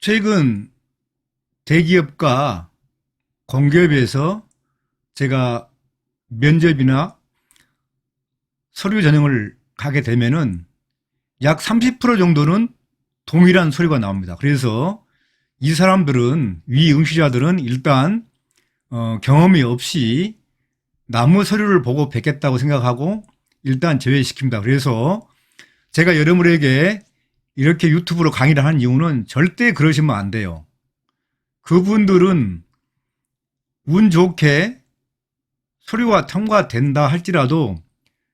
최근 대기업과 공기업에서 제가 면접이나 서류 전형을 가게 되면은 약 30% 정도는 동일한 서류가 나옵니다. 그래서 이 사람들은, 위 응시자들은 일단 경험이 없이 남의 서류를 보고 뵙겠다고 생각하고 일단 제외시킵니다. 그래서 제가 여러분에게 이렇게 유튜브로 강의를 하는 이유는 절대 그러시면 안 돼요. 그분들은 운 좋게 서류가 통과된다 할지라도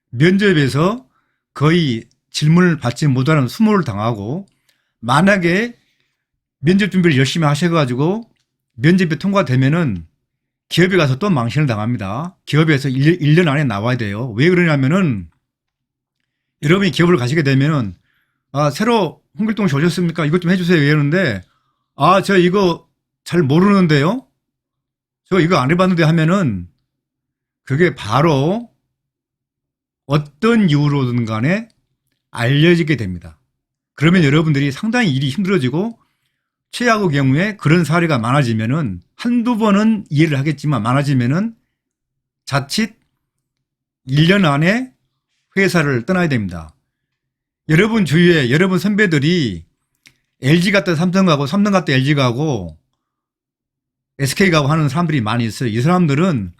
면접에서 거의 질문을 받지 못하는 수모를 당하고, 만약에 면접 준비를 열심히 하셔가지고 면접이 통과되면은 기업에 가서 또 망신을 당합니다. 기업에서 1년 안에 나와야 돼요. 왜 그러냐면은 여러분이 기업을 가시게 되면은 새로 홍길동 씨 오셨습니까? 이것 좀 해주세요. 이러는데 저 이거 잘 모르는데요? 저 이거 안 해봤는데 하면은 그게 바로 어떤 이유로든 간에 알려지게 됩니다. 그러면 여러분들이 상당히 일이 힘들어지고, 최악의 경우에 그런 사례가 많아지면은 한두 번은 이해를 하겠지만 많아지면은 자칫 1년 안에 회사를 떠나야 됩니다. 여러분 주위에 여러분 선배들이 LG 갔다 삼성 가고 삼성 갔다 LG 가고 SK 가고 하는 사람들이 많이 있어요. 이 사람들은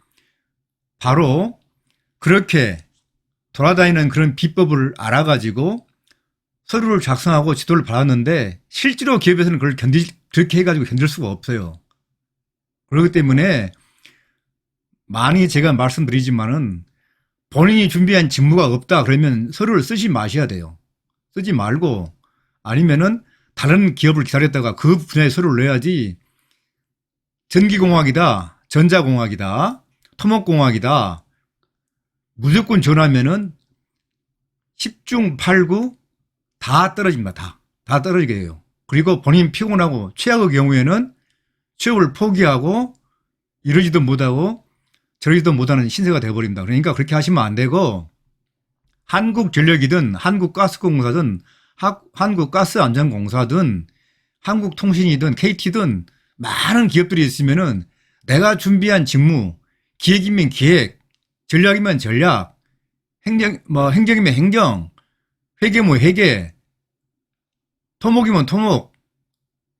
바로 그렇게 돌아다니는 그런 비법을 알아가지고 서류를 작성하고 지도를 받았는데, 실제로 기업에서는 그걸 그렇게 해가지고 견딜 수가 없어요. 그렇기 때문에 많이 제가 말씀드리지만은 본인이 준비한 직무가 없다 그러면 서류를 쓰지 마셔야 돼요. 쓰지 말고 아니면은 다른 기업을 기다렸다가 그 분야의 서류를 내야지, 전기공학이다, 전자공학이다, 토목공학이다 무조건 전하면은 10중 8구 다 떨어집니다. 다 떨어지게 돼요. 그리고 본인 피곤하고 최악의 경우에는 취업을 포기하고 이러지도 못하고 저러지도 못하는 신세가 되어버립니다. 그러니까 그렇게 하시면 안 되고, 한국전력이든 한국가스공사든 한국가스안전공사든 한국통신이든 KT든 많은 기업들이 있으면은 내가 준비한 직무, 기획이면 기획, 전략이면 전략, 행정이면 행정, 회계면 회계, 토목이면 토목,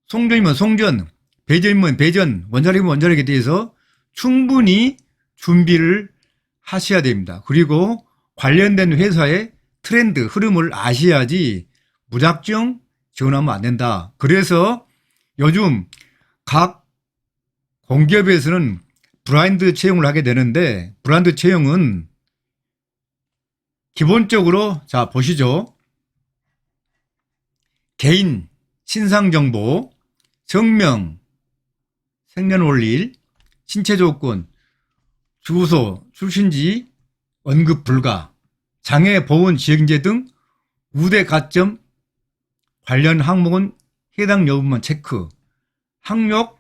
송전이면 송전, 배전이면 배전, 원자력이면 원자력에 대해서 충분히 준비를 하셔야 됩니다. 그리고 관련된 회사의 트렌드, 흐름을 아셔야지 무작정 지원하면 안 된다. 그래서 요즘 각 공기업에서는 브라인드 채용을 하게 되는데, 브라인드 채용은 기본적으로, 자 보시죠. 개인 신상정보, 성명, 생년월일, 신체조건, 주소, 출신지 언급 불가, 장애, 보건, 지역인재 등 우대 가점 관련 항목은 해당 여부만 체크, 학력,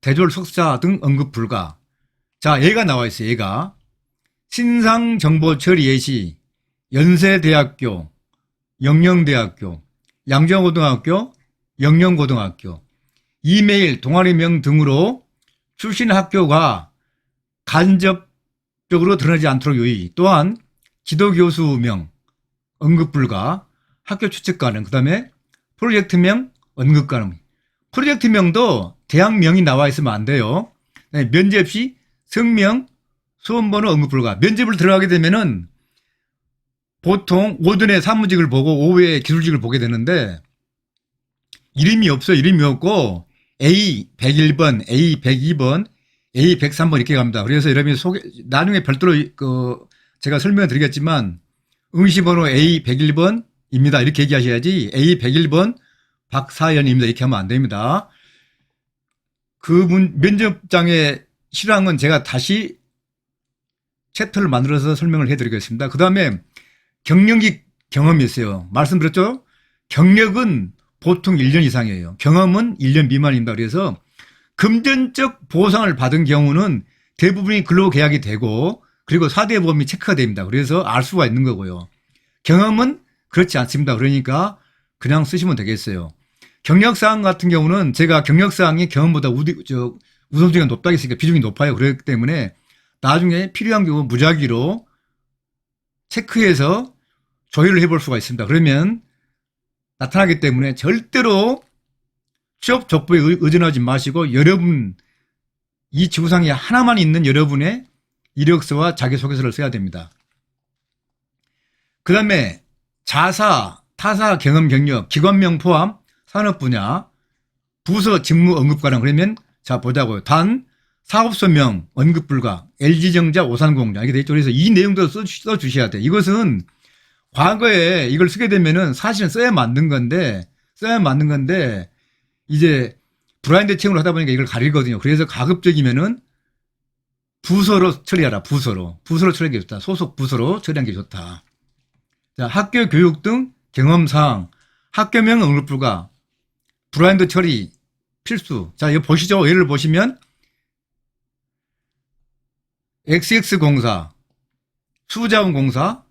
대졸 석사 등 언급 불가. 자, 얘가 나와 있어요. 얘가 신상정보 처리 예시, 연세대학교, 영영대학교, 양정고등학교, 영영고등학교, 이메일, 동아리명 등으로 출신 학교가 간접적으로 드러나지 않도록 유의. 또한 지도교수명 언급 불가, 학교 추측 가능. 그 다음에 프로젝트명 언급 가능. 프로젝트명도 대학명이 나와 있으면 안 돼요. 면접 시 성명, 수험번호 언급 불가. 면접을 들어가게 되면은 보통 오전에 사무직을 보고 오후에 기술직을 보게 되는데, 이름이 없어요. 이름이 없고 A101번, A102번, A103번 이렇게 갑니다. 그래서 여러분이 나중에 별도로 제가 설명을 드리겠지만 응시번호 A101번입니다. 이렇게 얘기하셔야지 A101번 박사연입니다. 이렇게 하면 안 됩니다. 면접장의 실황은 제가 다시 챕터를 만들어서 설명을 해드리겠습니다. 그 다음에 경력이 경험이 있어요. 말씀드렸죠? 경력은 보통 1년 이상이에요. 경험은 1년 미만입니다. 그래서 금전적 보상을 받은 경우는 대부분이 근로계약이 되고, 그리고 4대 보험이 체크가 됩니다. 그래서 알 수가 있는 거고요. 경험은 그렇지 않습니다. 그러니까 그냥 쓰시면 되겠어요. 경력사항 같은 경우는 제가 경력사항이 경험보다 우선순위가 높다고 했으니까 비중이 높아요. 그렇기 때문에 나중에 필요한 경우 무작위로 체크해서 조회를 해볼 수가 있습니다. 그러면 나타나기 때문에 절대로 취업 족보에 의존하지 마시고 여러분 이 지구상에 하나만 있는 여러분의 이력서와 자기소개서를 써야 됩니다. 그 다음에 자사, 타사 경험 경력, 기관명 포함 산업 분야, 부서 직무 언급과랑 그러면 자 보자고요. 단 사업소명 언급 불가, LG전자 오산공장 이렇게 돼 있죠. 그래서 이 내용도 써주셔야 돼. 이것은 과거에 이걸 쓰게 되면은 사실은 써야 맞는 건데 이제 브라인드 채용을 하다 보니까 이걸 가리거든요. 그래서 가급적이면은 부서로 처리하라. 부서로 처리하는 게 좋다. 소속 부서로 처리하는 게 좋다. 자, 학교 교육 등 경험사항, 학교명 언급 불가, 브라인드 처리 필수. 자, 이거 보시죠. 예를 보시면 XX공사, 수자원공사,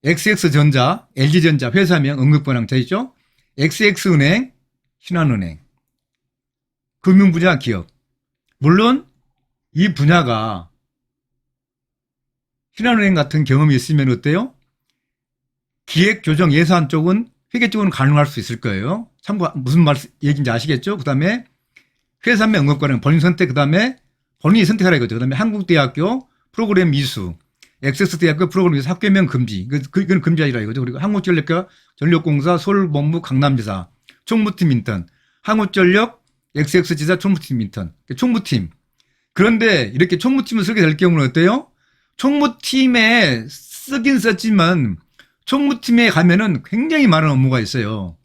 XX전자, LG전자 회사명 언급권항 돼 있죠. XX은행, 신한은행, 금융분야 기업. 물론 이 분야가 신한은행 같은 경험이 있으면 어때요? 기획, 조정, 예산 쪽은 회계 쪽은 가능할 수 있을 거예요. 참고 무슨 얘기인지 아시겠죠? 그 다음에 회사명 언급권항 본인 선택, 그 다음에 본인이 선택하라 이거죠. 그 다음에 한국대학교 프로그램 이수, XX대학교 프로그램 이수 학교명 금지. 그건 금지하리라 이거죠. 그리고 한국전력과 전력공사 서울본부 강남지사 총무팀 인턴, 한국전력 XX지사 총무팀 인턴, 총무팀. 그런데 이렇게 총무팀을 쓰게 될 경우는 어때요? 총무팀에 쓰긴 썼지만 총무팀에 가면은 굉장히 많은 업무가 있어요.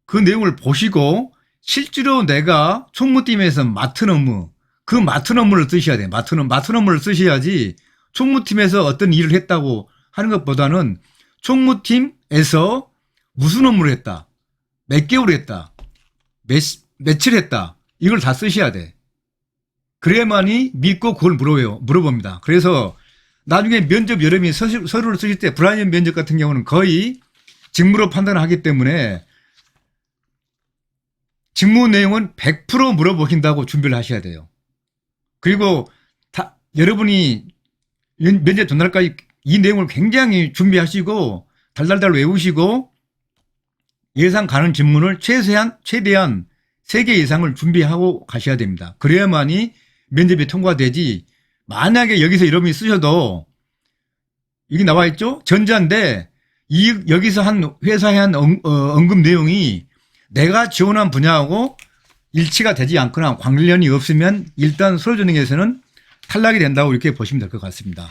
그 내용을 보시고 실제로 내가 총무팀에서 맡은 업무, 그 맡은 업무를 쓰셔야 돼요. 맡은 업무를 쓰셔야지 총무팀에서 어떤 일을 했다고 하는 것보다는 총무팀에서 무슨 업무를 했다, 몇 개월 했다, 며칠 했다, 이걸 다 쓰셔야 돼. 그래야만이 믿고 그걸 물어봅니다. 그래서 나중에 면접 여러분이 서류를 쓰실 때 불안전 면접 같은 경우는 거의 직무로 판단을 하기 때문에 직무 내용은 100% 물어보신다고 준비를 하셔야 돼요. 그리고 여러분이 면접 전날까지 이 내용을 굉장히 준비하시고 달달달 외우시고 예상 가는 질문을 최대한 3개 이상을 준비하고 가셔야 됩니다. 그래야만이 면접이 통과되지. 만약에 여기서 여러분이 쓰셔도 여기 나와 있죠? 전자인데 여기서 한 회사에 한 언급 내용이 내가 지원한 분야하고 일치가 되지 않거나 관련이 없으면 일단 서류 전형에서는 탈락이 된다고 이렇게 보시면 될 것 같습니다.